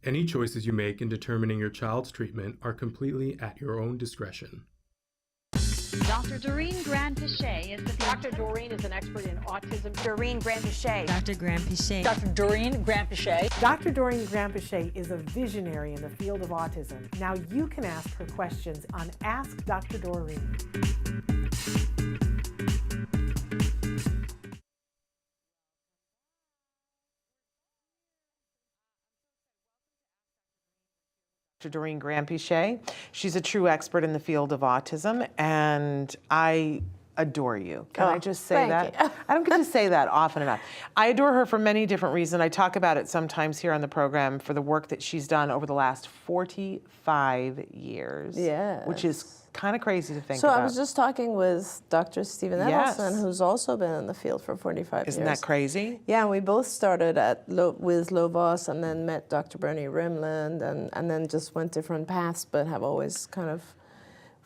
Any choices you make in determining your child's treatment are completely at your own discretion. Dr. Doreen Granpeesheh is the Dr. Doreen is an expert in autism. Doreen Granpeesheh. Dr. Granpeesheh. Dr. Doreen Granpeesheh. Dr. Doreen Granpeesheh is a visionary in the field of autism. Now you can ask her questions on Ask Dr. Doreen. Dr. Doreen Granpeesheh. She's a true expert in the field of autism, and I adore you. Can I just say that? I don't get to say that often enough. I adore her for many different reasons. I talk about it sometimes here on the program for the work that she's done over the last 45 years. Yes. Which is kind of crazy to think so about. I was just talking with Dr. Stephen Edelson, who's also been in the field for 45 years. Isn't that crazy? Yeah, and we both started with Lovos and then met Dr. Bernie Rimland and then just went different paths, but have always kind of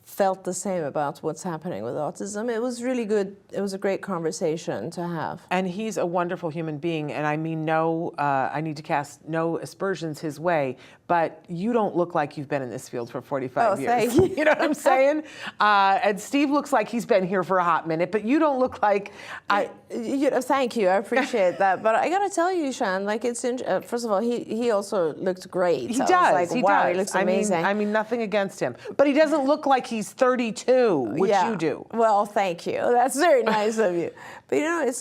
felt the same about what's happening with autism. It was really good. It was a great conversation to have. And he's a wonderful human being, and I mean I need to cast no aspersions his way, but you don't look like you've been in this field for 45 years. Thank you. You know what I'm saying? And Steve looks like he's been here for a hot minute, but you don't look like... Thank you, I appreciate that. But I gotta tell you, Shan, like first of all, he also looked great. He does, he looks amazing. I mean, nothing against him, but he doesn't look like he's 32, which you do. Well, thank you. That's very nice of you. But you know,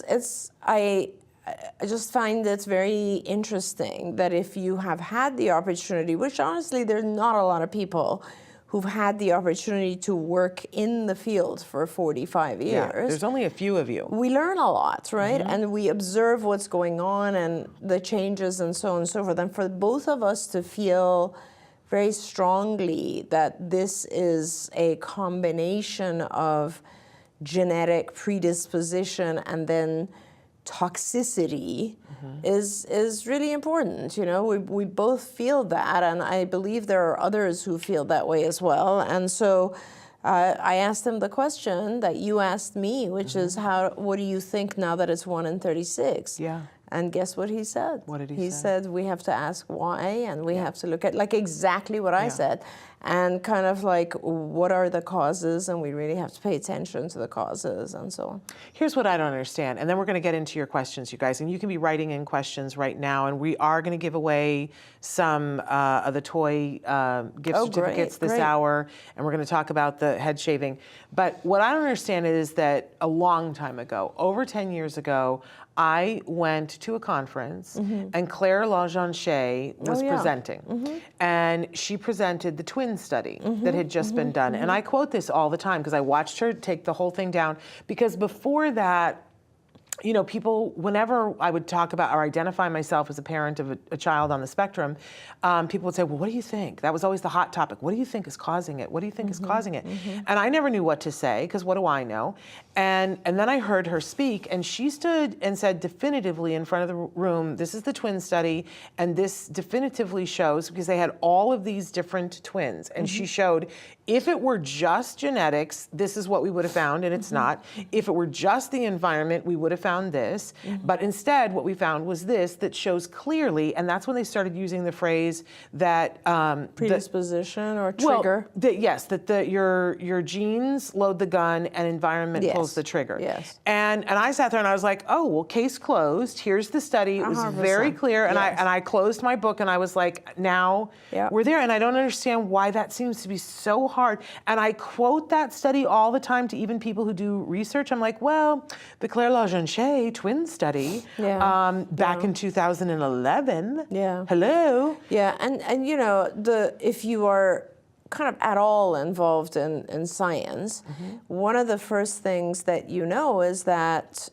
I just find it very interesting that if you have had the opportunity, which honestly there's not a lot of people who've had the opportunity to work in the field for 45 years. Yeah, there's only a few of you. We learn a lot, right? Mm-hmm. And we observe what's going on and the changes and so on and so forth. And for both of us to feel very strongly that this is a combination of genetic predisposition and then toxicity is really important. You know, we both feel that, and I believe there are others who feel that way as well. And so I asked him the question that you asked me, which is what do you think now that it's 1 in 36? Yeah. And guess what he said? What did he say? He said we have to ask why, and we have to look at like exactly what I said, and kind of like what are the causes, and we really have to pay attention to the causes and so on. Here's what I don't understand, and then we're going to get into your questions, you guys, and you can be writing in questions right now, and we are going to give away some of the toy gift certificates this hour, and we're going to talk about the head shaving. But what I don't understand is that a long time ago, over 10 years ago, I went to a conference and Claire Lajeanche was presenting. And she presented the twin study that had just been done. And I quote this all the time because I watched her take the whole thing down. Because before that, you know, people, whenever I would talk about or identify myself as a parent of a child on the spectrum, people would say, well, what do you think? That was always the hot topic. What do you think is causing it? What do you think is causing it? And I never knew what to say, because what do I know? And then I heard her speak, and she stood and said definitively in front of the room, this is the twin study, and this definitively shows, because they had all of these different twins, and she showed, if it were just genetics, this is what we would have found, and it's not. If it were just the environment, we would have found this. But instead, what we found was this that shows clearly, and that's when they started using the phrase that predisposition or trigger. Well, your genes load the gun and environment pulls the trigger. Yes. And I sat there and I was like, oh, well, case closed. Here's the study. It was 100%. very clear. And I closed my book and I was like, now we're there. And I don't understand why that seems to be so hard. And I quote that study all the time to even people who do research. I'm like, well, the Claire Lajeanche twin study back in 2011. Yeah. Hello. Yeah, and you know, if you are kind of at all involved in science, one of the first things that you know is that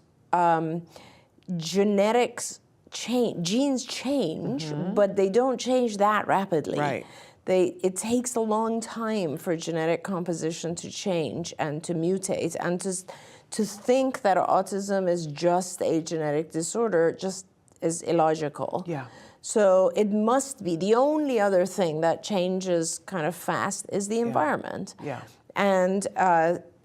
genetics change, genes change, but they don't change that rapidly. Right. It takes a long time for genetic composition to change and to mutate, and to think that autism is just a genetic disorder just is illogical. Yeah. So it must be, the only other thing that changes kind of fast is the environment. Yeah. And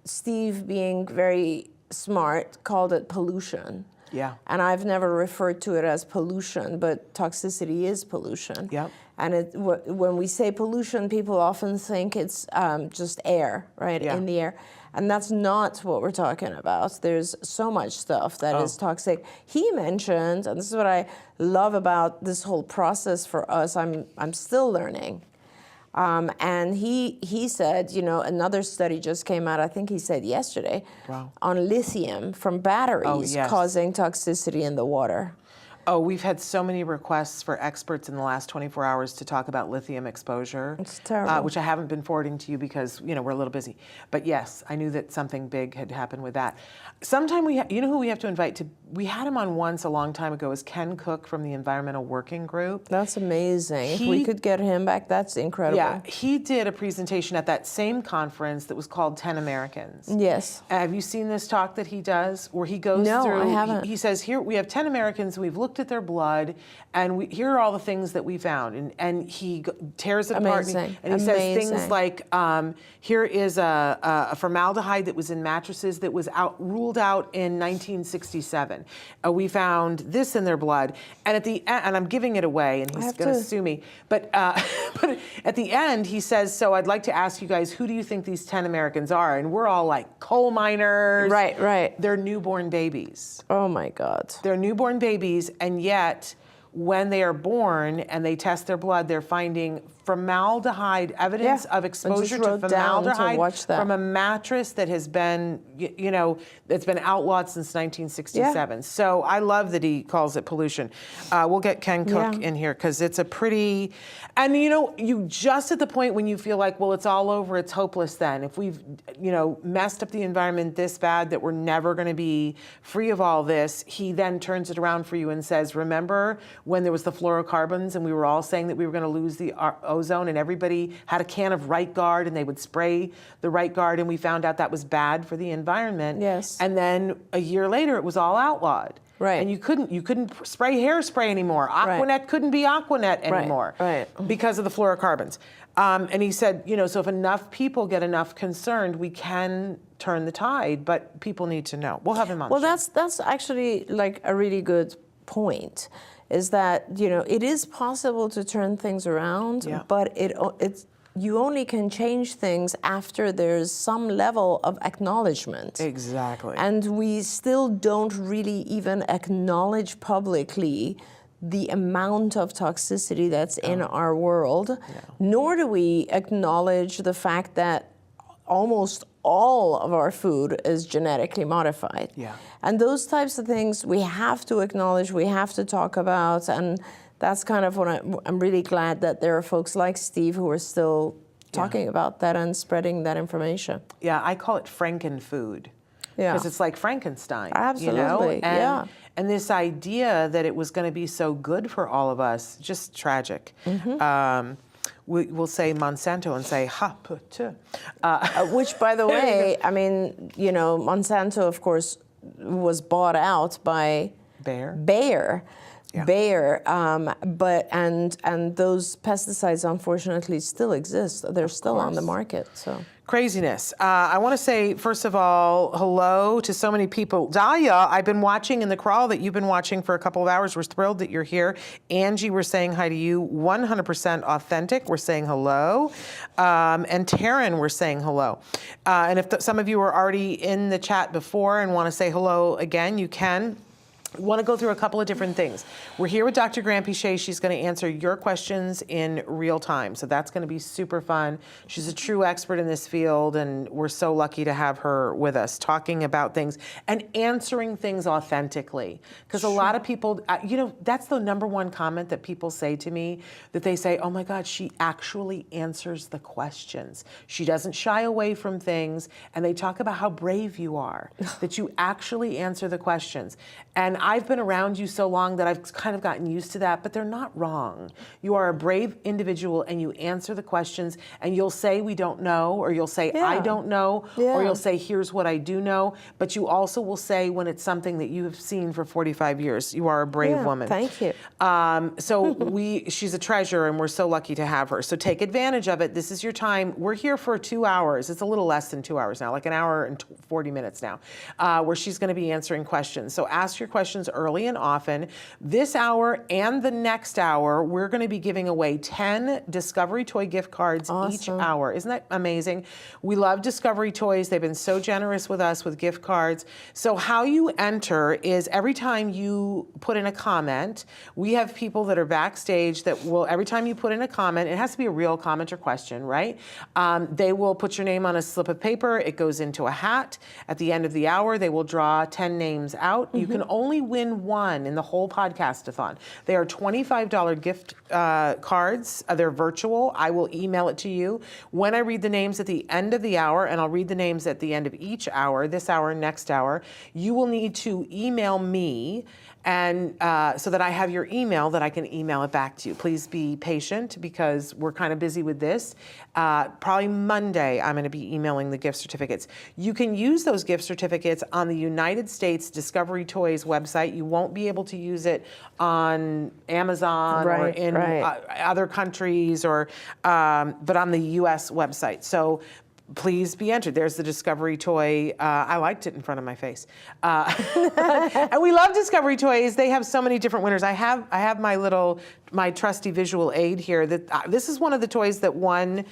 Steve, being very smart, called it pollution. Yeah. And I've never referred to it as pollution, but toxicity is pollution. Yep. And when we say pollution, people often think it's just air, right, in the air. And that's not what we're talking about. There's so much stuff that is toxic. He mentioned, and this is what I love about this whole process for us, I'm still learning. And he said, another study just came out, I think he said yesterday, on lithium from batteries causing toxicity in the water. Oh, we've had so many requests for experts in the last 24 hours to talk about lithium exposure. It's terrible. Which I haven't been forwarding to you because, we're a little busy. But yes, I knew that something big had happened with that. Sometime you know who we have to invite to, we had him on once a long time ago, is Ken Cook from the Environmental Working Group. That's amazing. If we could get him back, that's incredible. Yeah, he did a presentation at that same conference that was called 10 Americans. Yes. Have you seen this talk that he does where he goes through? No, I haven't. He says, here we have 10 Americans, we've looked at their blood, and here are all the things that we found. And he tears it apart, and he says things like, here is a formaldehyde that was in mattresses that was ruled out in 1967. We found this in their blood. And at the end, and I'm giving it away, and he's going to sue me. But at the end, he says, so I'd like to ask you guys, who do you think these 10 Americans are? And we're all like, coal miners. Right, right. They're newborn babies. Oh, my God. They're newborn babies, and yet when they are born and they test their blood, they're finding formaldehyde, evidence of exposure to formaldehyde from a mattress that has been, that's been outlawed since 1967. So I love that he calls it pollution. We'll get Ken Cook in here because it's a pretty, and you just at the point when you feel like, well, it's all over, it's hopeless then. If we've, messed up the environment this bad that we're never going to be free of all this, he then turns it around for you and says, remember when there was the fluorocarbons and we were all saying that we were going to lose the ozone, and everybody had a can of Right Guard and they would spray the Right Guard, and we found out that was bad for the environment. Yes. And then a year later it was all outlawed. Right. And you couldn't spray hairspray anymore. Aquanet couldn't be Aquanet anymore. Right. Because of the fluorocarbons. And he said, so if enough people get enough concerned, we can turn the tide, but people need to know. We'll have him on. Well, that's actually like a really good point. Is that it is possible to turn things around, but you only can change things after there's some level of acknowledgement. Exactly. And we still don't really even acknowledge publicly the amount of toxicity that's in our world, nor do we acknowledge the fact that almost all of our food is genetically modified. Yeah. And those types of things we have to acknowledge, we have to talk about, and that's kind of what I'm really glad that there are folks like Steve who are still talking about that and spreading that information. Yeah, I call it Frankenfood. Yeah. Because it's like Frankenstein. Absolutely, And this idea that it was going to be so good for all of us, just tragic. We'll say Monsanto and say ha put. Which, by the way, I mean, Monsanto, of course, was bought out by Bayer. Yeah. Bayer, but those pesticides unfortunately still exist. They're still on the market. So craziness. I want to say, first of all, hello to so many people. Dahlia, I've been watching in the crawl that you've been watching for a couple of hours. We're thrilled that you're here. Angie, we're saying hi to you. 100% authentic, we're saying hello. And Taryn, we're saying hello. And if some of you are already in the chat before and want to say hello again, you can. We want to go through a couple of different things. We're here with Dr. Granpeesheh. She's going to answer your questions in real time. So that's going to be super fun. She's a true expert in this field, and we're so lucky to have her with us talking about things and answering things authentically. Because a lot of people, that's the number one comment that people say to me, that they say, oh my God, she actually answers the questions. She doesn't shy away from things. And they talk about how brave you are, that you actually answer the questions. And I've been around you so long that I've kind of gotten used to that, but they're not wrong. You are a brave individual and you answer the questions, and you'll say we don't know, or you'll say I don't know, or you'll say here's what I do know, but you also will say when it's something that you have seen for 45 years. You are a brave woman. Thank you. She's a treasure, and we're so lucky to have her. So take advantage of it. This is your time. We're here for 2 hours. It's a little less than 2 hours now, like an hour and 40 minutes now, where she's going to be answering questions. So ask your questions questions early and often. This hour and the next hour, we're going to be giving away 10 Discovery Toy gift cards each hour. Isn't that amazing? We love Discovery Toys. They've been so generous with us with gift cards. So how you enter is every time you put in a comment, we have people that are backstage that will, every time you put in a comment, it has to be a real comment or question, right? They will put your name on a slip of paper. It goes into a hat. At the end of the hour, they will draw 10 names out. You can only win one in the whole Podcastathon. They are $25 gift cards. They're virtual. I will email it to you. When I read the names at the end of the hour, and I'll read the names at the end of each hour, this hour, next hour, you will need to email me, and so that I have your email that I can email it back to you. Please be patient because we're kind of busy with this. Probably Monday, I'm going to be emailing the gift certificates. You can use those gift certificates on the United States Discovery Toys website. You won't be able to use it on Amazon or in other countries, or but on the U.S. website. So please be entered. There's the Discovery Toy. I liked it in front of my face. And we love Discovery Toys. They have so many different winners. I have my trusty visual aid here. This is one of the toys that won.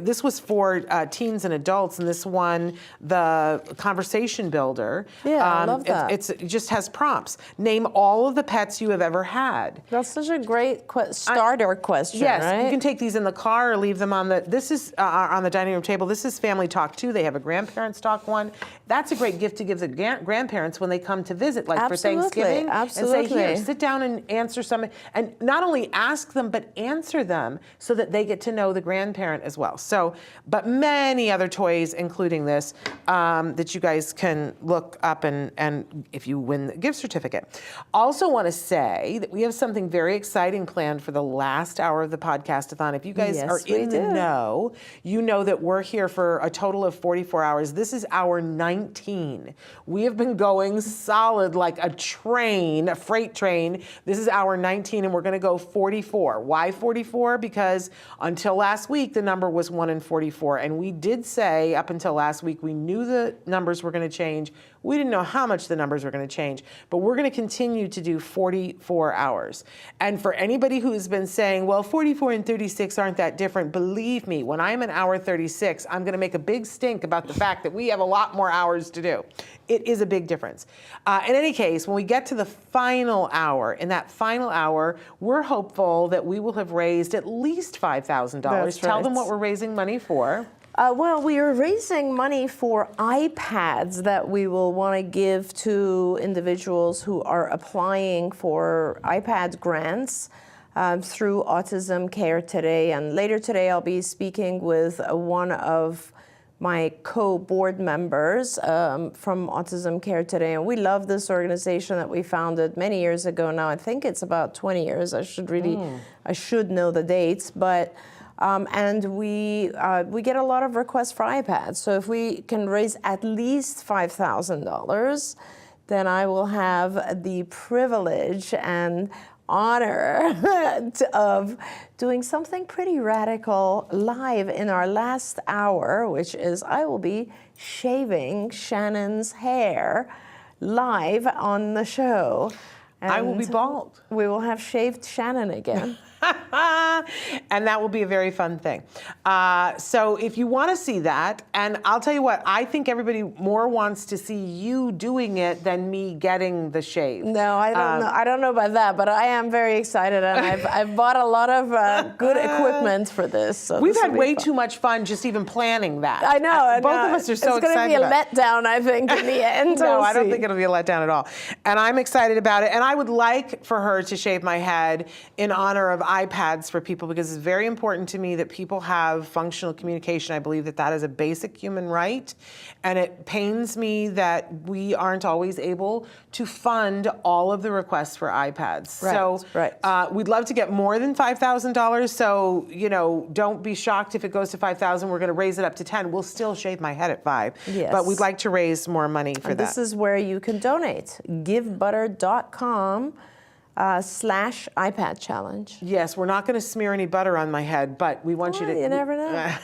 This was for teens and adults, and this won the Conversation Builder. Yeah, I love that. It just has prompts. Name all of the pets you have ever had. That's such a great starter question, yes, right? You can take these in the car or leave them on the, this is on the dining room table. This is Family Talk too. They have a Grandparents Talk one. That's a great gift to give the grandparents when they come to visit, like for Thanksgiving. Absolutely. And say, here, sit down and answer some, and not only ask them, but answer them so that they get to know the grandparent as well. So, but many other toys, including this, that you guys can look up and if you win the gift certificate. Also want to say that we have something very exciting planned for the last hour of the Podcastathon. If you guys are in the know, you know that we're here for a total of 44 hours. This is hour 19. We have been going solid like a train, a freight train. This is hour 19, and we're going to go 44. Why 44? Because until last week, the number was 1 in 44. And we did say up until last week, we knew the numbers were going to change. We didn't know how much the numbers were going to change, but we're going to continue to do 44 hours. And for anybody who's been saying, well, 44 and 36 aren't that different, believe me, when I'm in hour 36, I'm going to make a big stink about the fact that we have a lot more hours to do. It is a big difference. In any case, when we get to the final hour, in that final hour, we're hopeful that we will have raised at least $5,000. Tell them what we're raising money for. Well, we are raising money for iPads that we will want to give to individuals who are applying for iPad grants through Autism Care Today. And later today, I'll be speaking with one of my co-board members from Autism Care Today. And we love this organization that we founded many years ago now. I think it's about 20 years. I should know the dates, but and we get a lot of requests for iPads. So if we can raise at least $5,000, then I will have the privilege and honor of doing something pretty radical live in our last hour, which is I will be shaving Shannon's hair live on the show. And I will be bald. We will have shaved Shannon again. And that will be a very fun thing. So if you want to see that, and I'll tell you what, I think everybody more wants to see you doing it than me getting the shave. No, I don't know. I don't know about that, but I am very excited, and I've bought a lot of good equipment for this. So we've had way too much fun just even planning that. I know. Both of us are so excited. It's going to be a letdown, I think, in the end. No, I don't think it'll be a letdown at all. And I'm excited about it. And I would like for her to shave my head in honor of iPads for people, because it's very important to me that people have functional communication. I believe that that is a basic human right. And it pains me that we aren't always able to fund all of the requests for iPads. Right, so we'd love to get more than $5,000. So, you know, don't be shocked if it goes to $5,000. We're going to raise it up to 10. We'll still shave my head at 5. Yes. But we'd like to raise more money for that. This is where you can donate. givebutter.com /iPad challenge. Yes, we're not going to smear any butter on my head, but we want you to. You never know.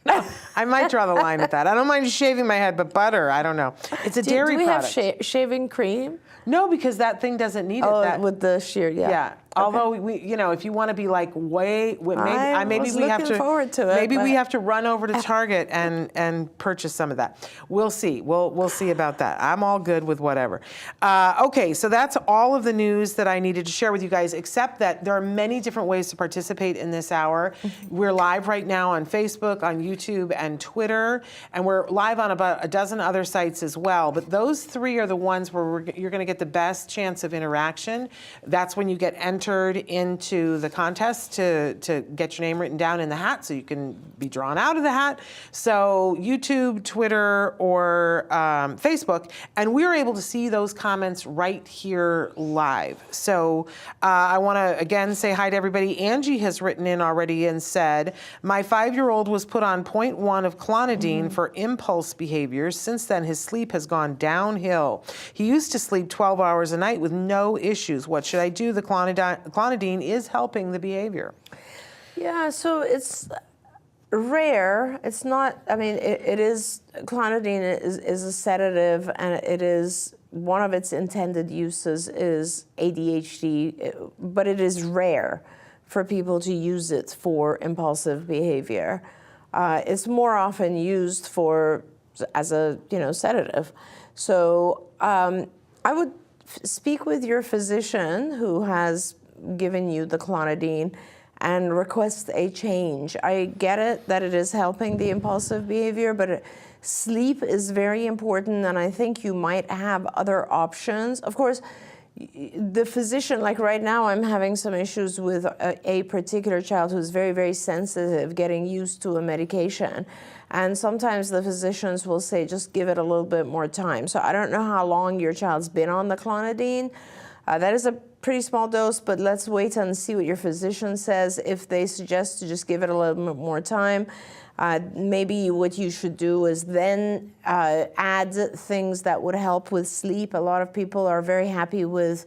I might draw the line at that. I don't mind shaving my head, but butter, I don't know. It's a dairy product. Do we have shaving cream? No, because that thing doesn't need it. Oh, with the shear, yeah. Yeah. Although we, if you want to be like maybe we have to. Forward to it, maybe we have to run over to Target and purchase some of that. We'll see. We'll see about that. I'm all good with whatever. Okay, so that's all of the news that I needed to share with you guys. Except that there are many different ways to participate in this hour. We're live right now on Facebook, on YouTube, and Twitter, and we're live on about a dozen other sites as well. But those three are the ones where you're going to get the best chance of interaction. That's when you get entered into the contest to get your name written down in the hat so you can be drawn out of the hat. So YouTube, Twitter, or Facebook, and we're able to see those comments right here live. So I want to again say hi to everybody. Angie has written in already and said, my 5-year-old was put on 0.1 of clonidine for impulse behaviors. Since then, his sleep has gone downhill. He used to sleep 12 hours a night with no issues. What should I do? The clonidine is helping the behavior. Yeah, so it's rare. It's not, it is, clonidine is a sedative, and it is, one of its intended uses is ADHD, but it is rare for people to use it for impulsive behavior. It's more often used as a sedative. So I would speak with your physician who has given you the clonidine and request a change. I get it that it is helping the impulsive behavior, but sleep is very important, and I think you might have other options. Of course, the physician, like right now, I'm having some issues with a particular child who's very, very sensitive, getting used to a medication. And sometimes the physicians will say, just give it a little bit more time. So I don't know how long your child's been on the clonidine. That is a pretty small dose, but let's wait and see what your physician says. If they suggest to just give it a little bit more time, maybe what you should do is then add things that would help with sleep. A lot of people are very happy with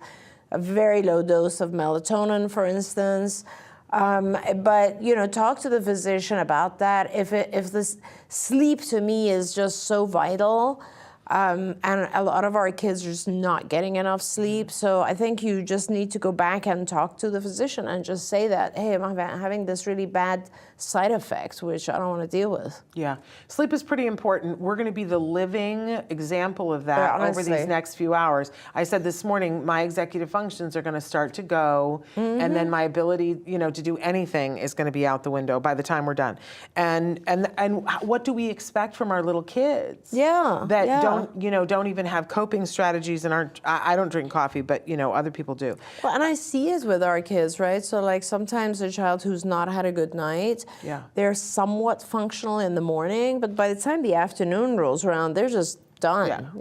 a very low dose of melatonin, for instance. But talk to the physician about that. If this sleep to me is just so vital, and a lot of our kids are just not getting enough sleep. So I think you just need to go back and talk to the physician and just say that, hey, I'm having this really bad side effect, which I don't want to deal with. Yeah. Sleep is pretty important. We're going to be the living example of that over these next few hours. I said this morning, my executive functions are going to start to go, and then my ability, to do anything is going to be out the window by the time we're done. And what do we expect from our little kids? That don't even have coping strategies and aren't, I don't drink coffee, but other people do. Well, and I see it with our kids, right? So like sometimes a child who's not had a good night, they're somewhat functional in the morning, but by the time the afternoon rolls around, they're just done,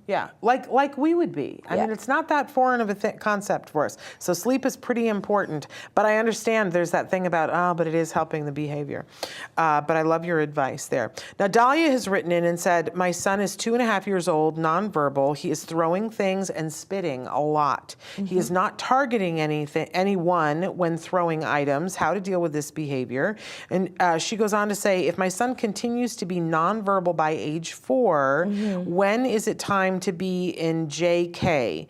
Yeah, like we would be. I mean, it's not that foreign of a concept for us. So sleep is pretty important, but I understand there's that thing about, but it is helping the behavior. But I love your advice there. Now, Dahlia has written in and said, my son is 2.5 years old, nonverbal. He is throwing things and spitting a lot. He is not targeting anyone when throwing items. How to deal with this behavior? And she goes on to say, if my son continues to be nonverbal by age 4, when is it time to be in JK?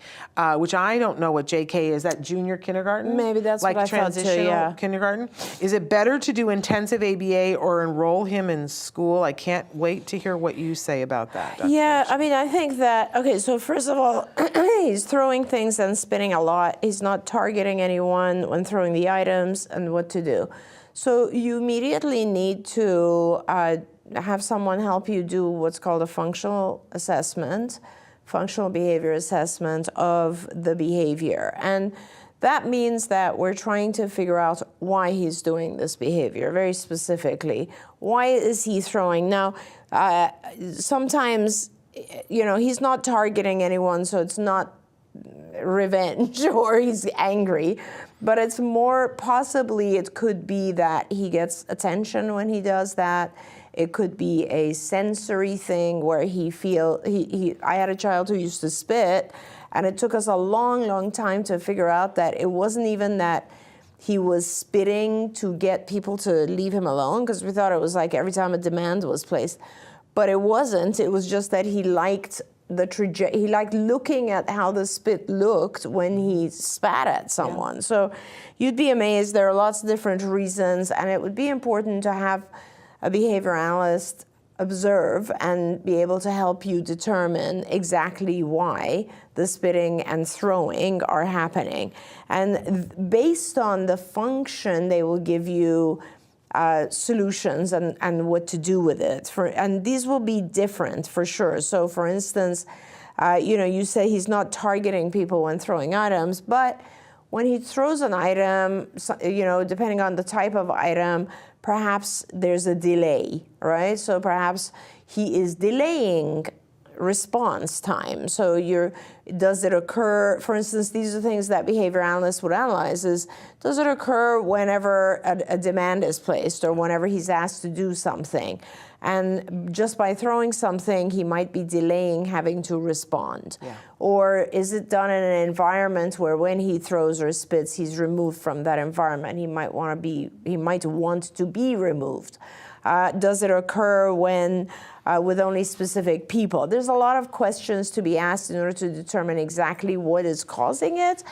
Which I don't know what JK is. That junior kindergarten? Maybe that's what I thought too, transitional kindergarten? Is it better to do intensive ABA or enroll him in school? I can't wait to hear what you say about that. Dr. I think that, so first of all, he's throwing things and spitting a lot. He's not targeting anyone when throwing the items and what to do. So you immediately need to have someone help you do what's called a functional behavior assessment of the behavior. And that means that we're trying to figure out why he's doing this behavior, very specifically. Why is he throwing? Now, sometimes, he's not targeting anyone, so it's not revenge or he's angry, but it's more possibly it could be that he gets attention when he does that. It could be a sensory thing where I had a child who used to spit, and it took us a long, long time to figure out that it wasn't even that he was spitting to get people to leave him alone, because we thought it was like every time a demand was placed. But it wasn't. It was just that he liked he liked looking at how the spit looked when he spat at someone. So you'd be amazed. There are lots of different reasons, and it would be important to have a behavior analyst observe and be able to help you determine exactly why the spitting and throwing are happening. And based on the function, they will give you solutions and what to do with it. And these will be different for sure. So for instance, you say he's not targeting people when throwing items, but when he throws an item, depending on the type of item, perhaps there's a delay, right? So perhaps he is delaying response time. So does it occur, for instance, these are things that behavior analysts would analyze, is does it occur whenever a demand is placed or whenever he's asked to do something? And just by throwing something, he might be delaying having to respond. Yeah. Or is it done in an environment where when he throws or spits, he's removed from that environment? He might want to be removed. Does it occur when with only specific people? There's a lot of questions to be asked in order to determine exactly what is causing it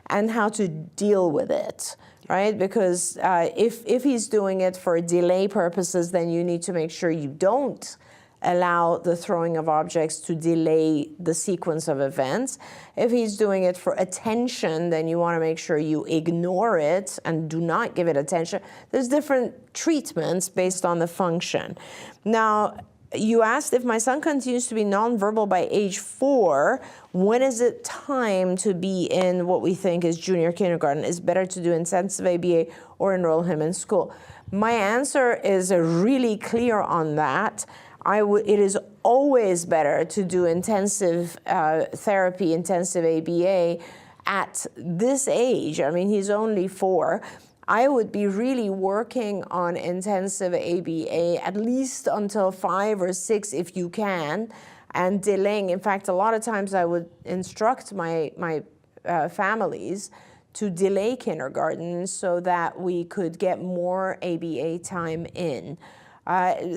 and how to deal with it, right? Because if he's doing it for delay purposes, then you need to make sure you don't allow the throwing of objects to delay the sequence of events. If he's doing it for attention, then you want to make sure you ignore it and do not give it attention. There's different treatments based on the function. Now, you asked if my son continues to be nonverbal by age 4, when is it time to be in what we think is junior kindergarten? Is it better to do intensive ABA or enroll him in school? My answer is really clear on that. It is always better to do intensive therapy, intensive ABA at this age. I mean, he's only 4. I would be really working on intensive ABA at least until 5 or 6 if you can, and delaying. In fact, a lot of times I would instruct my families to delay kindergarten so that we could get more ABA time in.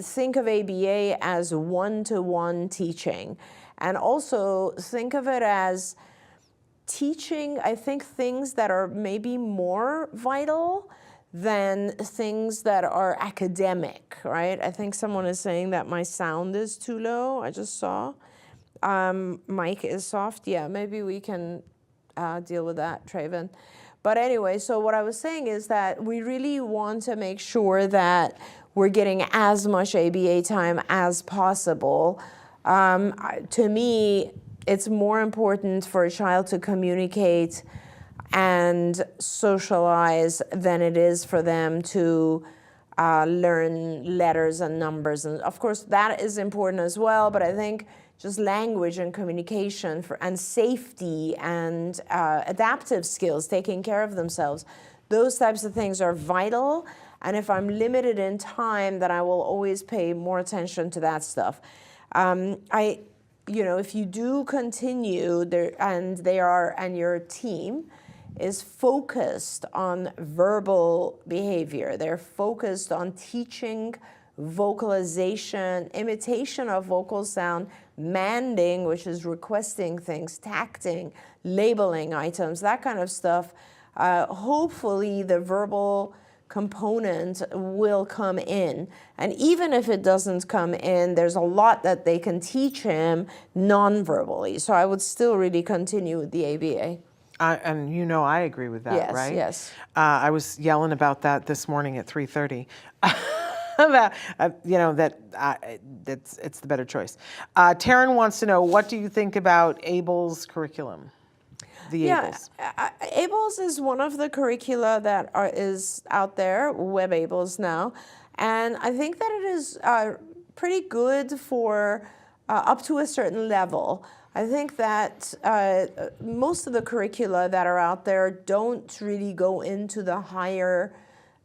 Think of ABA as one-to-one teaching, and also think of it as teaching, I think, things that are maybe more vital than things that are academic, right? I think someone is saying that my sound is too low. I just saw. Mic is soft. Yeah, maybe we can deal with that, Traven. But anyway, so what I was saying is that we really want to make sure that we're getting as much ABA time as possible. To me, it's more important for a child to communicate and socialize than it is for them to learn letters and numbers. And of course, that is important as well, but I think just language and communication and safety and adaptive skills, taking care of themselves, those types of things are vital. And if I'm limited in time, then I will always pay more attention to that stuff. If you do continue there, and your team is focused on verbal behavior, they're focused on teaching vocalization, imitation of vocal sound, manding, which is requesting things, tacting, labeling items, that kind of stuff, hopefully the verbal component will come in. And even if it doesn't come in, there's a lot that they can teach him non-verbally. So I would still really continue with the ABA. And I agree with that, yes, right? Yes. I was yelling about that this morning at 3:30. About, it's the better choice. Taryn wants to know, what do you think about ABLE's curriculum? ABLES. ABLES is one of the curricula that is out there, web ABLES now, and I think that it is pretty good for up to a certain level. I think that most of the curricula that are out there don't really go into the higher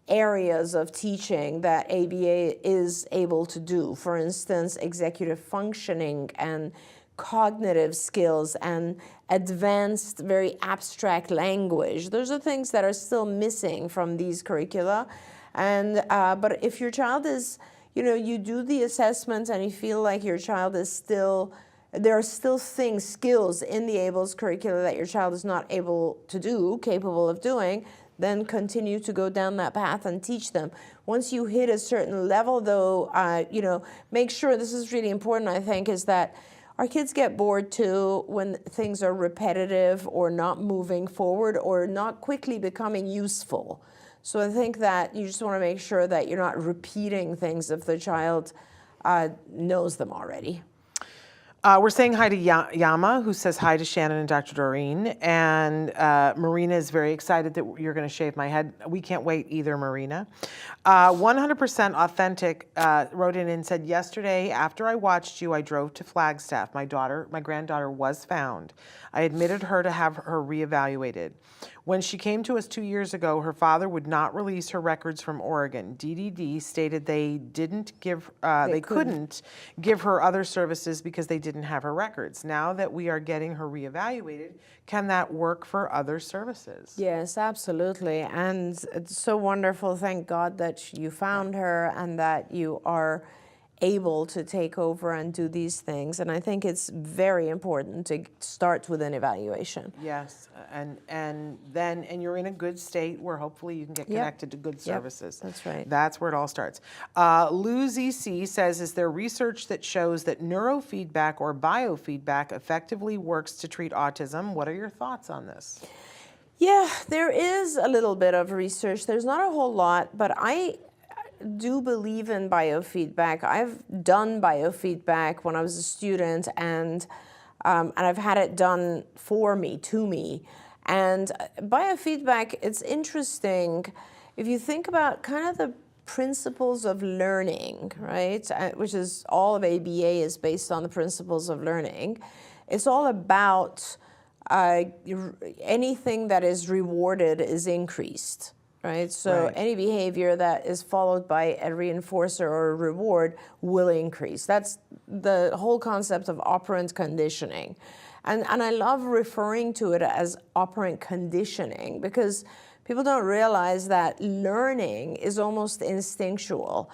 areas of teaching that ABA is able to do. For instance, executive functioning and cognitive skills and advanced, very abstract language. Those are things that are still missing from these curricula. And but if your child is, you do the assessments and you feel like your child is still, there are still skills in the ABLES curricula that your child is not capable of doing, then continue to go down that path and teach them. Once you hit a certain level, though, make sure, this is really important, I think, is that our kids get bored too when things are repetitive or not moving forward or not quickly becoming useful. So I think that you just want to make sure that you're not repeating things if the child knows them already. We're saying hi to Yama, who says hi to Shannon and Dr. Doreen. And Marina is very excited that you're going to shave my head. We can't wait either, Marina. 100% Authentic wrote in and said, yesterday, after I watched you, I drove to Flagstaff. My granddaughter was found. I admitted her to have her reevaluated. When she came to us 2 years ago, her father would not release her records from Oregon. DDD stated they couldn't give her other services because they didn't have her records. Now that we are getting her reevaluated, can that work for other services? Yes, absolutely. And it's so wonderful. Thank God that you found her and that you are able to take over and do these things. And I think it's very important to start with an evaluation. Yes, and you're in a good state where hopefully you can get connected to good services. That's right. That's where it all starts. Lou ZC says, is there research that shows that NeuroFeedback or BioFeedback effectively works to treat autism? What are your thoughts on this? Yeah, there is a little bit of research. There's not a whole lot, but I do believe in biofeedback. I've done biofeedback when I was a student, and I've had it done to me. And biofeedback, it's interesting if you think about kind of the principles of learning, right? Which is all of ABA is based on the principles of learning. It's all about anything that is rewarded is increased. Right? So any behavior that is followed by a reinforcer or a reward will increase. That's the whole concept of operant conditioning. And I love referring to it as operant conditioning because people don't realize that learning is almost instinctual,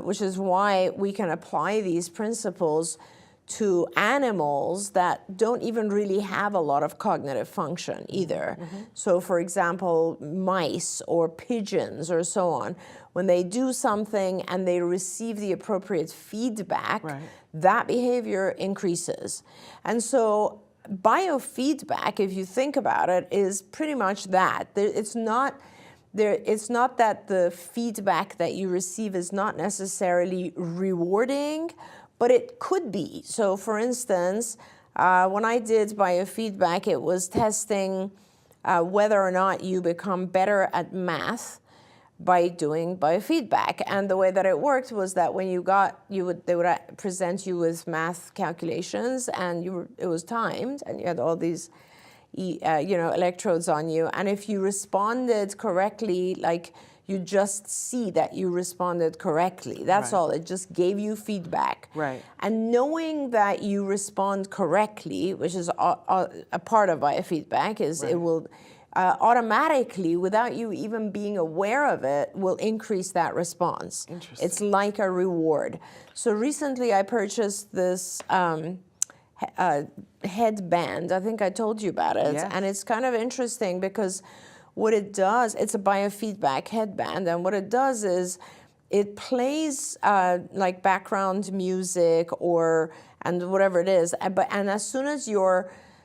which is why we can apply these principles to animals that don't even really have a lot of cognitive function either. Mm-hmm. So for example, mice or pigeons or so on, when they do something and they receive the appropriate feedback, that behavior increases. And so biofeedback, if you think about it, is pretty much that. It's not that the feedback that you receive is not necessarily rewarding, but it could be. So for instance, when I did biofeedback, it was testing whether or not you become better at math by doing biofeedback. And the way that it worked was that when they would present you with math calculations, and it was timed, and you had all these electrodes on you. And if you responded correctly, like you just see that you responded correctly. That's all. It just gave you feedback. Right. And knowing that you respond correctly, which is a part of biofeedback, is it will automatically, without you even being aware of it, will increase that response. Interesting. It's like a reward. So recently I purchased this headband. I think I told you about it. Yes. And it's kind of interesting because what it does, it's a biofeedback headband, and what it does is it plays like background music and whatever it is, and as soon as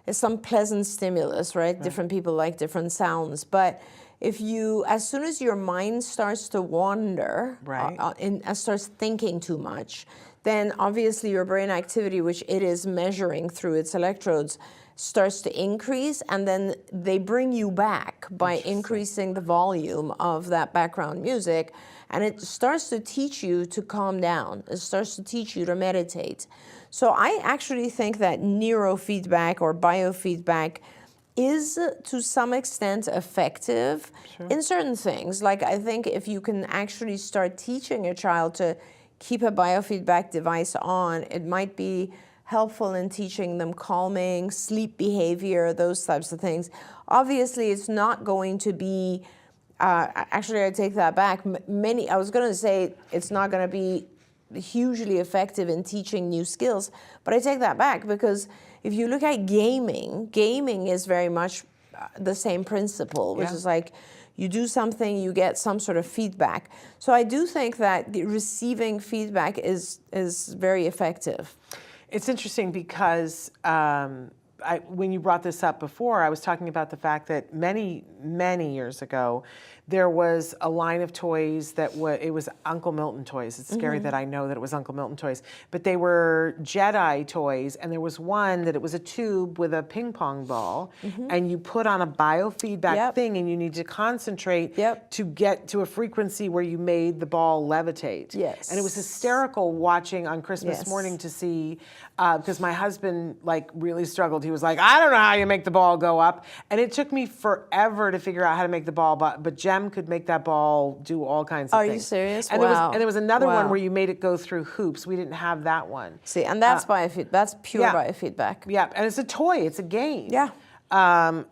it's some pleasant stimulus, right? Different people like different sounds, but as soon as your mind starts to wander and starts thinking too much, then obviously your brain activity, which it is measuring through its electrodes, starts to increase, and then they bring you back by increasing the volume of that background music, and it starts to teach you to calm down. It starts to teach you to meditate. So I actually think that neurofeedback or biofeedback is to some extent effective in certain things. Like I think if you can actually start teaching a child to keep a biofeedback device on, it might be helpful in teaching them calming, sleep behavior, those types of things. Obviously, it's not going to be, actually I take that back. I was going to say it's not going to be hugely effective in teaching new skills, but I take that back because if you look at gaming is very much the same principle, which is like you do something, you get some sort of feedback. So I do think that receiving feedback is very effective. It's interesting because when you brought this up before, I was talking about the fact that many, many years ago, there was a line of toys that it was Uncle Milton toys. It's scary that I know that it was Uncle Milton toys, but they were Jedi toys, and there was one that it was a tube with a ping pong ball, and you put on a biofeedback thing, and you need to concentrate to get to a frequency where you made the ball levitate. Yes. And it was hysterical watching on Christmas morning to see, because my husband really struggled. He was like, I don't know how you make the ball go up. And it took me forever to figure out how to make the ball, but Jem could make that ball do all kinds of things. Are you serious? And wow. there was another one where you made it go through hoops. We didn't have that one. See, and that's biofeedback. That's pure biofeedback. Yeah, and it's a toy. It's a game. Yeah.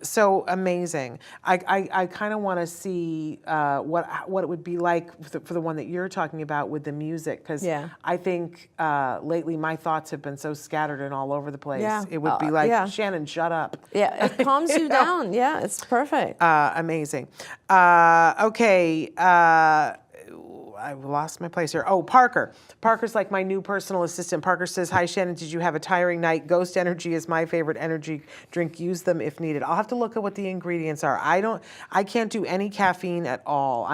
So amazing. I kind of want to see what it would be like for the one that you're talking about with the music, because I think lately my thoughts have been so scattered and all over the place. Yeah. It would be like, Shannon, shut up. Yeah, it calms you down. Yeah, it's perfect. Amazing. Okay. I lost my place here. Oh, Parker. Parker's like my new personal assistant. Parker says, hi, Shannon, did you have a tiring night? Ghost Energy is my favorite energy drink. Use them if needed. I'll have to look at what the ingredients are. I can't do any caffeine at all.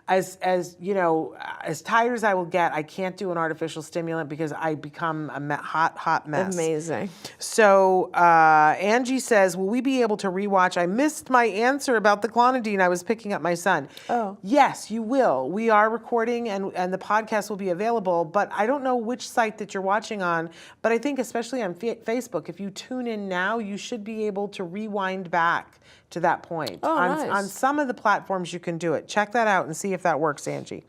As you know, as tired as I will get, I can't do an artificial stimulant because I become a hot mess. Amazing. So Angie says, will we be able to rewatch? I missed my answer about the clonidine. I was picking up my son. Oh. Yes, you will. We are recording and the podcast will be available, but I don't know which site that you're watching on, but I think especially on Facebook, if you tune in now, you should be able to rewind back to that point. Oh, nice. On some of the platforms you can do it. Check that out and see if that works, Angie.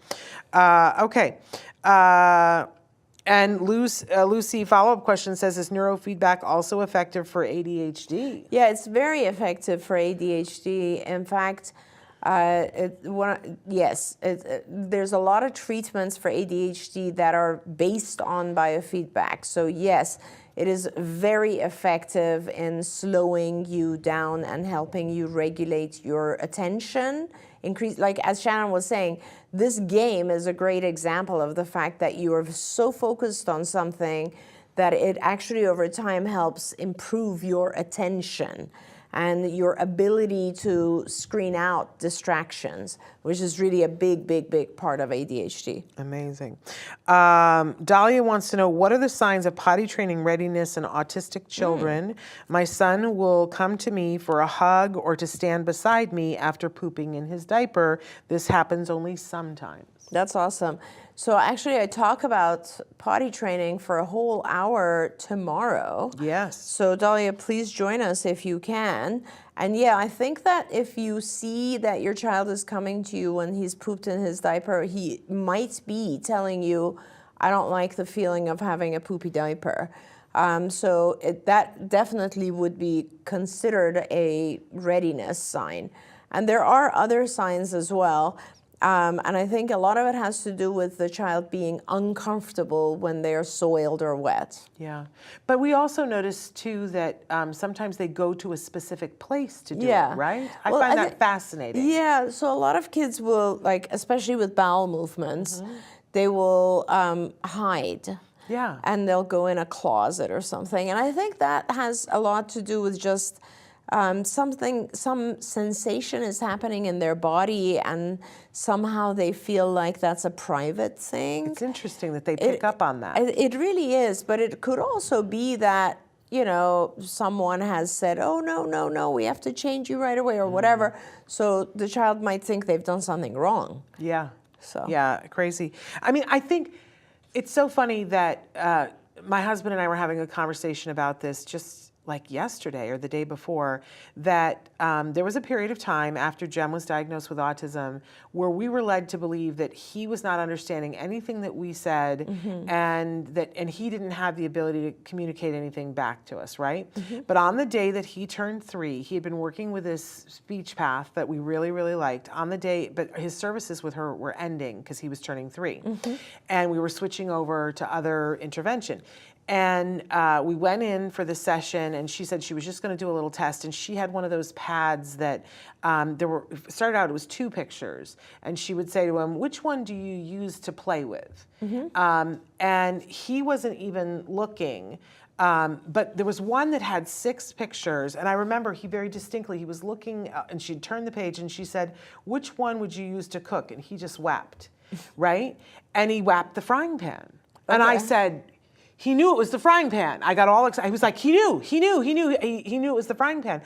Okay. And Lucy, follow-up question says, is NeuroFeedback also effective for ADHD? Yeah, it's very effective for ADHD. In fact, there's a lot of treatments for ADHD that are based on biofeedback. So yes, it is very effective in slowing you down and helping you regulate your attention. Like as Shannon was saying, this game is a great example of the fact that you are so focused on something that it actually over time helps improve your attention and your ability to screen out distractions, which is really a big part of ADHD. Amazing. Dahlia wants to know, what are the signs of potty training readiness in autistic children? My son will come to me for a hug or to stand beside me after pooping in his diaper. This happens only sometimes. That's awesome. So actually I talk about potty training for a whole hour tomorrow. Yes. So Dahlia, please join us if you can. And yeah, I think that if you see that your child is coming to you when he's pooped in his diaper, he might be telling you, I don't like the feeling of having a poopy diaper. That definitely would be considered a readiness sign. And there are other signs as well. And I think a lot of it has to do with the child being uncomfortable when they're soiled or wet. Yeah. But we also notice, too, that sometimes they go to a specific place to do it, right? I find that fascinating. Yeah. So a lot of kids will, especially with bowel movements, they will hide. Yeah. And they'll go in a closet or something. And I think that has a lot to do with just some sensation is happening in their body and somehow they feel like that's a private thing. It's interesting that they pick up on that. It really is, but it could also be that, someone has said, oh, no, we have to change you right away or whatever. So the child might think they've done something wrong. Yeah. So. Yeah, crazy. I mean, I think it's so funny that my husband and I were having a conversation about this just like yesterday or the day before, that there was a period of time after Jem was diagnosed with autism where we were led to believe that he was not understanding anything that we said, and he didn't have the ability to communicate anything back to us, right? But on the day that he turned 3, he had been working with this speech path that we really, really liked. On the day, but his services with her were ending because he was turning 3. And we were switching over to other intervention. And we went in for the session, and she said she was just going to do a little test. And she had one of those pads that started out, it was 2 pictures. And she would say to him, which one do you use to play with? And he wasn't even looking. But there was one that had 6 pictures. And I remember he very distinctly, he was looking, and she'd turned the page, and she said, which one would you use to cook? And he just wept, right? And he wept the frying pan. And I said, he knew it was the frying pan. I got all excited. He was like, he knew it was the frying pan.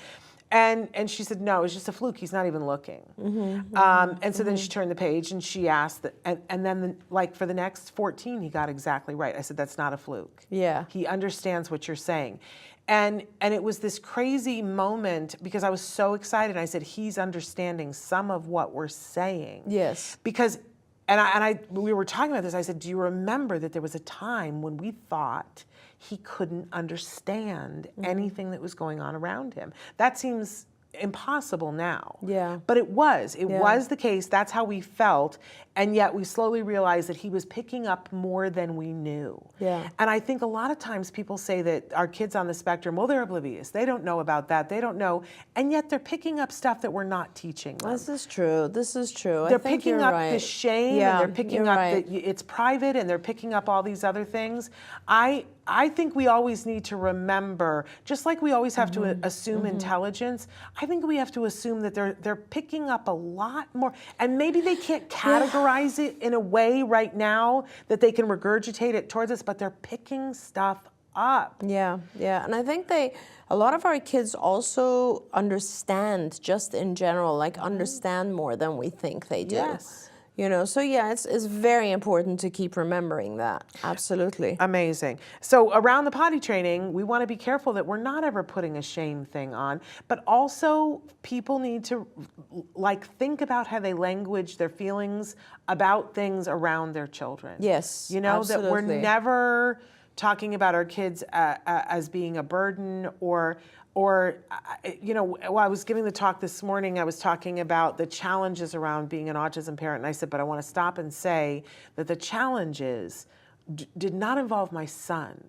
And she said, no, it's just a fluke. He's not even looking. And so then she turned the page and she asked, and then like for the next 14, he got exactly right. I said, that's not a fluke. Yeah. He understands what you're saying. And it was this crazy moment because I was so excited. I said, he's understanding some of what we're saying. Yes. Because we were talking about this. I said, do you remember that there was a time when we thought he couldn't understand anything that was going on around him? That seems impossible now. Yeah. But it was the case. That's how we felt. And yet we slowly realized that he was picking up more than we knew. Yeah. And I think a lot of times people say that our kids on the spectrum, well, they're oblivious. They don't know about that. They don't know. And yet they're picking up stuff that we're not teaching them. This is true. They're picking up the shame, and they're picking up that it's private, and they're picking up all these other things. I think we always need to remember, just like we always have to assume intelligence, I think we have to assume that they're picking up a lot more, and maybe they can't categorize it in a way right now that they can regurgitate it towards us, but they're picking stuff up. Yeah, and I think a lot of our kids also understand, just in general, like understand more than we think they do. Yes. You know, so yeah, it's very important to keep remembering that. Absolutely. Amazing. So around the potty training, we want to be careful that we're not ever putting a shame thing on, but also people need to think about how they language their feelings about things around their children. Yes, you know, absolutely. that we're never talking about our kids as being a burden or you know, while I was giving the talk this morning, I was talking about the challenges around being an autism parent. And I said, but I want to stop and say that the challenges did not involve my son.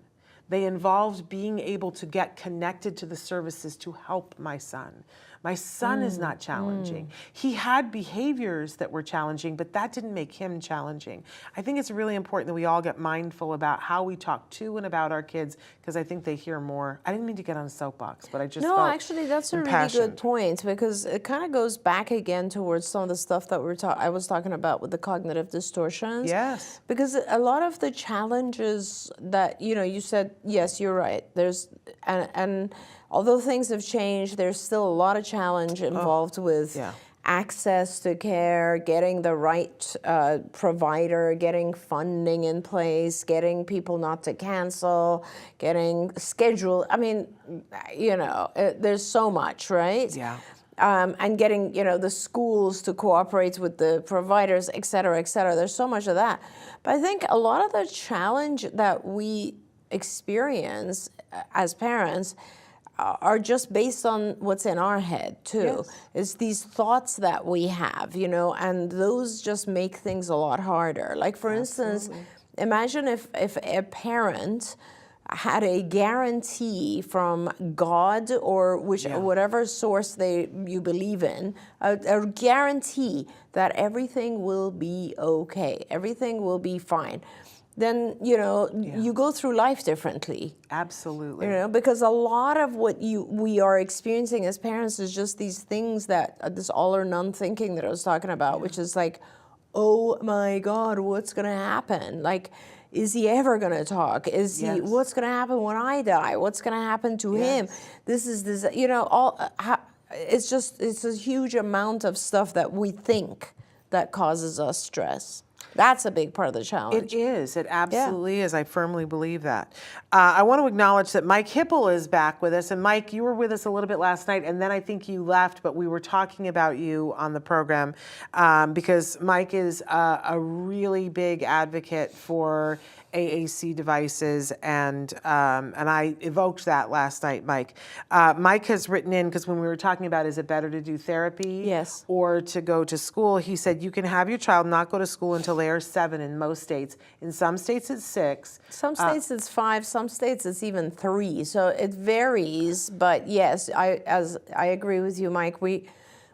They involved being able to get connected to the services to help my son. My son is not challenging. He had behaviors that were challenging, but that didn't make him challenging. I think it's really important that we all get mindful about how we talk to and about our kids, because I think they hear more. I didn't mean to get on a soapbox, but I just felt actually, that's a really good point, because it kind of goes back again towards some of the stuff that I was talking about with the cognitive distortions. Yes. Because a lot of the challenges that, you know, you said, yes, you're right. And although things have changed, there's still a lot of challenge involved with access to care, getting the right provider, getting funding in place, getting people not to cancel, getting schedule. I mean, you know, there's so much, right? Yeah. And getting, you know, the schools to cooperate with the providers, et cetera, et cetera. There's so much of that. But I think a lot of the challenge that we experience as parents are just based on what's in our head too. Yes. It's these thoughts that we have, you know, and those just make things a lot harder. Like for instance, imagine if a parent had a guarantee from God or whatever source you believe in, a guarantee that everything will be okay, everything will be fine. Then, you know, you go through life differently. Absolutely. You know, because a lot of what we are experiencing as parents is just these things that, this all or none thinking that I was talking about, which is like, oh my God, what's going to happen? Like, is he ever going to talk? What's going to happen when I die? What's going to happen to him? This, you know, it's a huge amount of stuff that we think that causes us stress. That's a big part of the challenge. It is. It absolutely is. I firmly believe that. I want to acknowledge that Mike Hipple is back with us. And Mike, you were with us a little bit last night, and then I think you left, but we were talking about you on the program because Mike is a really big advocate for AAC devices, and I evoked that last night, Mike. Mike has written in, because when we were talking about is it better to do therapy or to go to school, he said you can have your child not go to school until they are 7 in most states. In some states it's 6. Some states it's 5, some states it's even 3. So it varies, but yes, I agree with you, Mike. We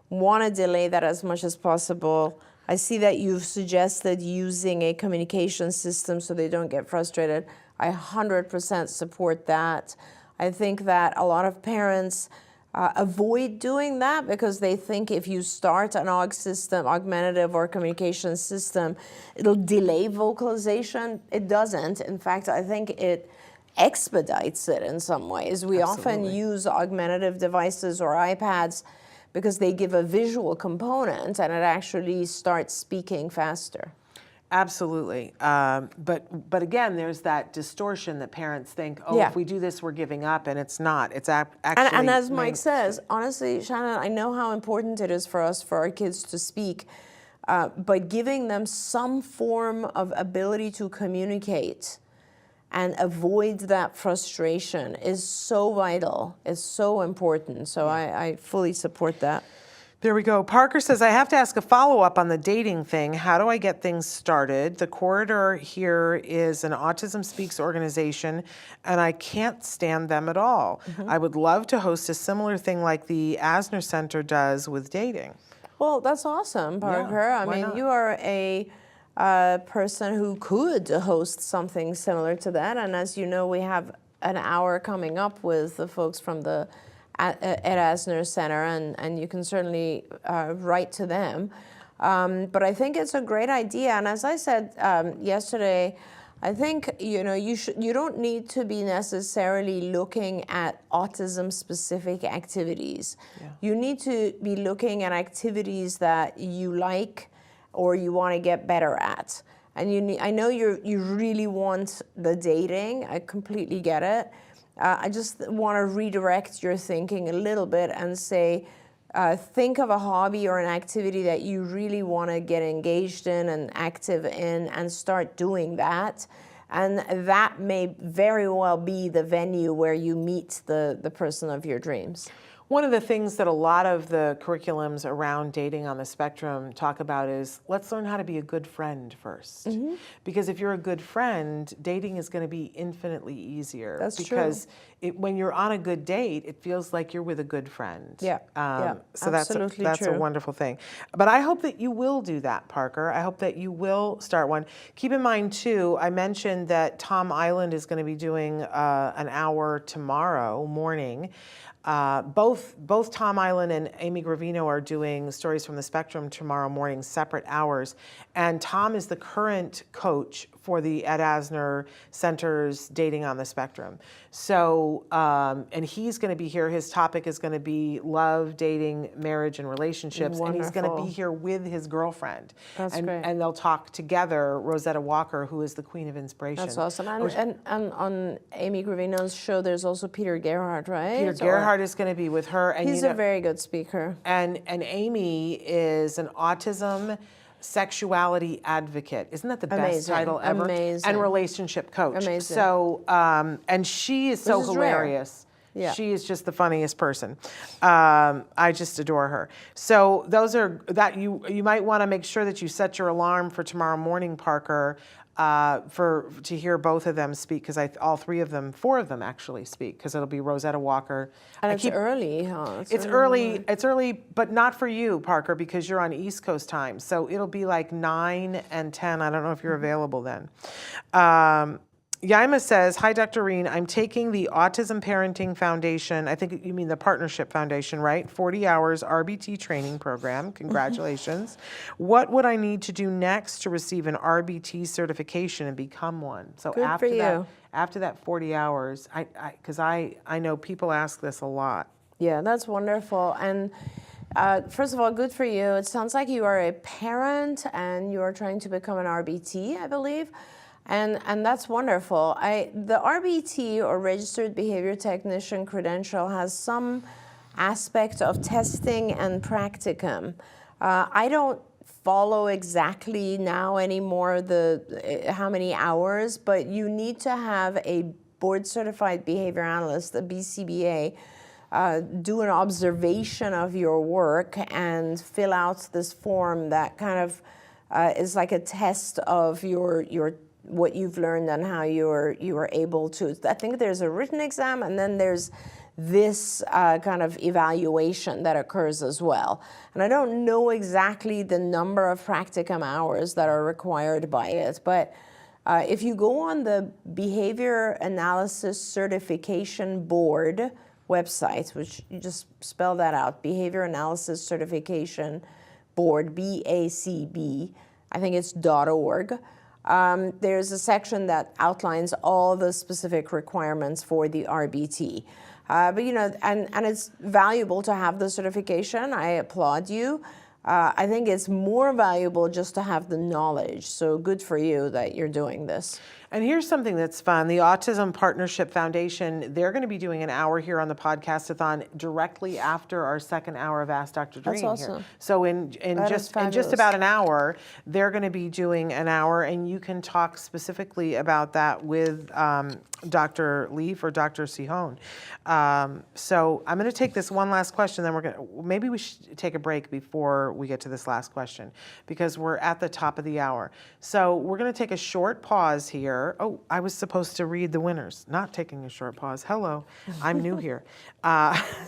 want to delay that as much as possible. I see that you've suggested using a communication system so they don't get frustrated. I 100% support that. I think that a lot of parents avoid doing that because they think if you start an augmentative or communication system, it'll delay vocalization. It doesn't. In fact, I think it expedites it in some ways. We often use augmentative devices or iPads because they give a visual component and it actually starts speaking faster. Absolutely. But again, there's that distortion that parents think, oh, if we do this, we're giving up, and it's not. It's actually... And as Mike says, honestly, Shannon, I know how important it is for us, for our kids to speak, but giving them some form of ability to communicate and avoid that frustration is so vital, is so important. So I fully support that. There we go. Parker says, I have to ask a follow-up on the dating thing. How do I get things started? The corridor here is an Autism Speaks organization, and I can't stand them at all. I would love to host a similar thing like the Asner Center does with dating. Well, that's awesome, Parker. I mean, you are a person who could host something similar to that. And as you know, we have an hour coming up with the folks from the Ed Asner Center, and you can certainly write to them. But I think it's a great idea. And as I said yesterday, I think you don't need to be necessarily looking at autism-specific activities. You need to be looking at activities that you like or you want to get better at. And I know you really want the dating. I completely get it. I just want to redirect your thinking a little bit and say, think of a hobby or an activity that you really want to get engaged in and active in and start doing that. And that may very well be the venue where you meet the person of your dreams. One of the things that a lot of the curriculums around dating on the spectrum talk about is let's learn how to be a good friend first. Because if you're a good friend, dating is going to be infinitely easier. That's because when you're on a good date, it feels like you're with a good friend. So that's a wonderful thing. But I hope that you will do that, Parker. I hope that you will start one. Keep in mind, too, I mentioned that Tom Island is going to be doing an hour tomorrow morning. Both Tom Island and Amy Gravino are doing Stories from the Spectrum tomorrow morning, separate hours. And Tom is the current coach for the Ed Asner Center's Dating on the Spectrum. So, and he's going to be here. His topic is going to be love, dating, marriage, and relationships. Wonderful. And he's going to be here with his girlfriend. That's great. And they'll talk together, Rosetta Walker, who is the Queen of Inspiration. That's awesome. And on Amy Gravino's show, there's also Peter Gerhardt, right? Peter Gerhardt is going to be with her. And he's a very good speaker. And Amy is an autism sexuality advocate. Isn't that the best title ever? Amazing. And relationship coach. Amazing. So, and she is so hilarious. Yeah. She is just the funniest person. I just adore her. So those are that you might want to make sure that you set your alarm for tomorrow morning, Parker, to hear both of them speak, because all 4 of them actually speak, because it'll be Rosetta Walker. And it's early, huh? It's early, but not for you, Parker, because you're on East Coast time. So it'll be like 9 and 10. I don't know if you're available then. Yaima says, hi, Dr. Reen. I'm taking the Autism Parenting Foundation, I think you mean the Partnership Foundation, right? 40 hours RBT training program. Congratulations. What would I need to do next to receive an RBT certification and become one? So Good for you. After that 40 hours, because I know people ask this a lot. Yeah, that's wonderful. And First of all, good for you. It sounds like you are a parent and you are trying to become an RBT, I believe. And that's wonderful. The RBT, or Registered Behavior Technician credential, has some aspect of testing and practicum. I don't follow exactly now anymore how many hours, but you need to have a board certified behavior analyst, a BCBA, do an observation of your work and fill out this form that kind of is like a test of your what you've learned and how you are able to. I think there's a written exam, and then there's this kind of evaluation that occurs as well. And I don't know exactly the number of practicum hours that are required by it, but if you go on the Behavior Analysis Certification Board website, which you just spell that out, Behavior Analysis Certification Board, BACB, I think it's .org. There's a section that outlines all the specific requirements for the RBT. But you know, and it's valuable to have the certification. I applaud you. I think it's more valuable just to have the knowledge. So good for you that you're doing this. And here's something that's fun. The Autism Partnership Foundation, they're going to be doing an hour here on the Podcastathon directly after our second hour of Ask Dr. Doreen. That's awesome. Here. So in just about an hour, they're going to be doing an hour, and you can talk specifically about that with Dr. Leaf or Dr. Sihon. So I'm going to take this one last question, then maybe we should take a break before we get to this last question, because we're at the top of the hour. So we're going to take a short pause here. Oh, I was supposed to read the winners. Not taking a short pause. Hello, I'm new here.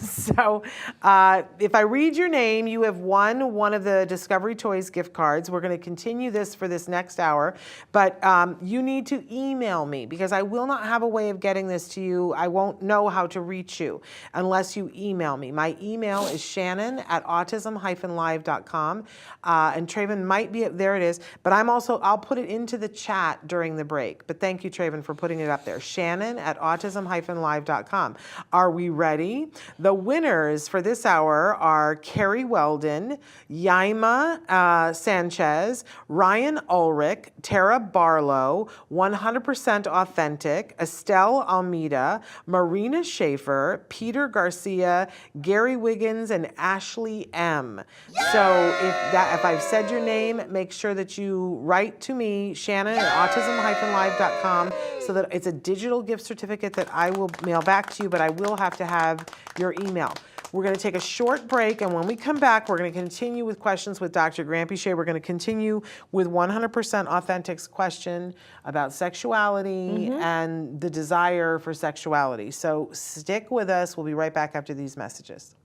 So if I read your name, you have won one of the Discovery Toys gift cards. We're going to continue this for this next hour, but you need to email me, because I will not have a way of getting this to you. I won't know how to reach you unless you email me. My email is shannon@autism-live.com, and Traven might be, there it is, but I'll put it into the chat during the break. But thank you, Traven, for putting it up there. Shannon@autism-live.com. Are we ready? The winners for this hour are Carrie Weldon, Yaima Sanchez, Ryan Ulrich, Tara Barlow, 100% Authentic, Estelle Almeida, Marina Schaefer, Peter Garcia, Gary Wiggins, and Ashley M. So if I've said your name, make sure that you write to me, Shannon@autism-live.com, so that it's a digital gift certificate that I will mail back to you, but I will have to have your email. We're going to take a short break, and when we come back, we're going to continue with questions with Dr. Granpeesheh. We're going to continue with 100% Authentic's question about sexuality and the desire for sexuality. So stick with us. We'll be right back after these messages.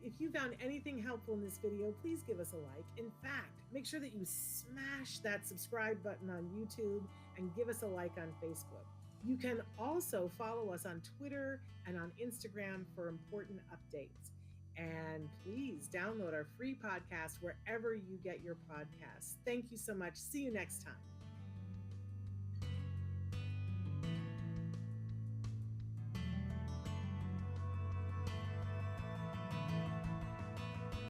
If you found anything helpful in this video, please give us a like. In fact, make sure that you smash that subscribe button on YouTube and give us a like on Facebook. You can also follow us on Twitter and on Instagram for important updates. And please download our free podcast wherever you get your podcasts. Thank you so much. See you next time.